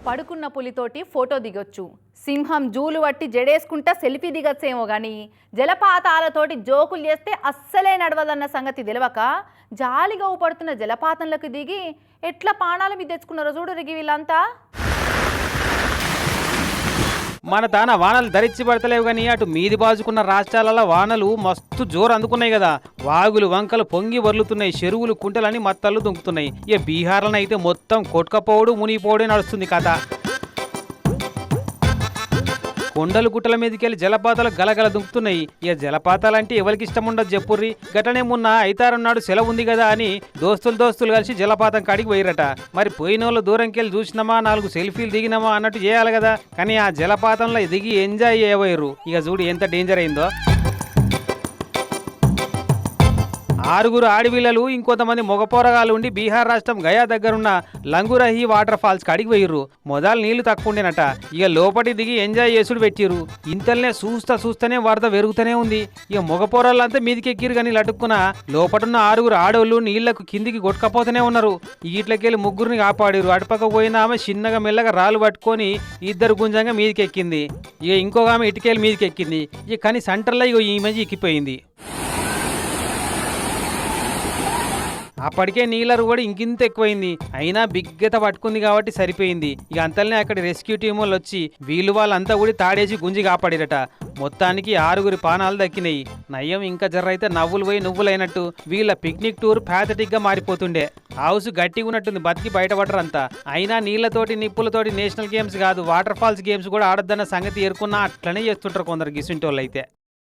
పడుకున్న పులితోటి ఫోటో దిగొచ్చు, సింహం జూలు పట్టి జడేసుకుంటా సెల్ఫీ దిగచ్చేమో కానీ జలపాతాలతోటి జోకులు చేస్తే అస్సలే నడవదన్న సంగతి తెలియక జాలిగా ఊపడుతున్న జలపాతంలోకి దిగి ఎట్లా పాణాల మీద తెచ్చుకున్నారో చూడు రిగి వీళ్ళంతా. మన తాన వానలు ధరించి పడతలేవు కానీ అటు మీది బాజుకున్న రాష్ట్రాలలో వానలు మస్తు జోరు అందుకున్నాయి కదా. వాగులు వంకలు పొంగి వర్లుతున్నాయి, చెరువులు కుంటలని మత్తళ్ళు దుంకుతున్నాయి. ఇక బీహార్లను అయితే మొత్తం కొట్టుకపోవడు మునిగిపోవడే నడుస్తుంది కథ. కొండలు గుట్టల మీదకెళ్ళి జలపాతాలు గలగల దుంకుతున్నాయి. ఇక జలపాతాలంటే ఎవరికి ఇష్టం ఉండదు చెప్పుర్రి. గటనే మొన్న ఐతారున్నాడు సెలవు ఉంది కదా అని దోస్తులు కలిసి జలపాతం కాడికి పోయిరట. మరి పోయిన వాళ్ళు దూరంకి వెళ్ళి చూసినామా, 4 సెల్ఫీలు దిగినామా అన్నట్టు చేయాలి కదా. కానీ ఆ జలపాతంలో దిగి ఎంజాయ్ చేయబోయారు. ఇక చూడు ఎంత డేంజర్ అయిందో. 6 ఆడపిల్లలు ఇంకొంతమంది మగపోరగాలు ఉండి బీహార్ రాష్ట్రం గయా దగ్గరున్న లంగురహి వాటర్ ఫాల్స్ కాడికి పోయిర్రు. మొదలు నీళ్లు తక్కువ ఉండేనట. ఇక లోపటి దిగి ఎంజాయ్ చేసుడు పెట్టిర్రు. ఇంతల్నే చూస్తూనే వరద పెరుగుతూనే ఉంది. ఇక మగపోరాళ్ళంతా మీదికి ఎక్కిరు కానీ లటుక్కున లోపటున్న 6 ఆడోళ్ళు నీళ్లకు కిందికి కొట్టుకపోతూనే ఉన్నారు. ఇట్లకెళ్ళి 3 కాపాడిరు. అటుపక్క పోయిన ఆమె చిన్నగా మెల్లగా రాళ్ళు పట్టుకొని 2 గుంజంగా మీదికి ఎక్కింది. ఇక ఇంకొక ఆమె ఇటుకెళ్ళి మీదికి ఎక్కింది. ఇక కానీ సెంటర్లో ఇక ఈ మధ్య ఎక్కిపోయింది. అప్పటికే నీళ్ళరు కూడా ఇంకింత ఎక్కువైంది. అయినా బిగ్గత పట్టుకుంది కాబట్టి సరిపోయింది. ఇక అంతల్నే అక్కడ రెస్క్యూ టీం వాళ్ళు వచ్చి వాళ్ళంతా కూడా తాడేసి గుంజి కాపాడిరట. మొత్తానికి 6 పానాలు దక్కినాయి. నయ్యం ఇంకా జర్రైతే నవ్వులు పోయి నువ్వులైనట్టు వీళ్ళ పిక్నిక్ టూర్ ప్యాథటిక్ గా మారిపోతుండే. హౌస్ గట్టిగా ఉన్నట్టుంది, బతికి బయటపడరంతా. అయినా నీళ్లతోటి నిప్పులతోటి నేషనల్ గేమ్స్ కాదు, వాటర్ ఫాల్స్ గేమ్స్ కూడా ఆడొద్దన్న సంగతి ఏరుకున్నా అట్లనే చేస్తుంటారు కొందరు గిసుంటోళ్ళు అయితే.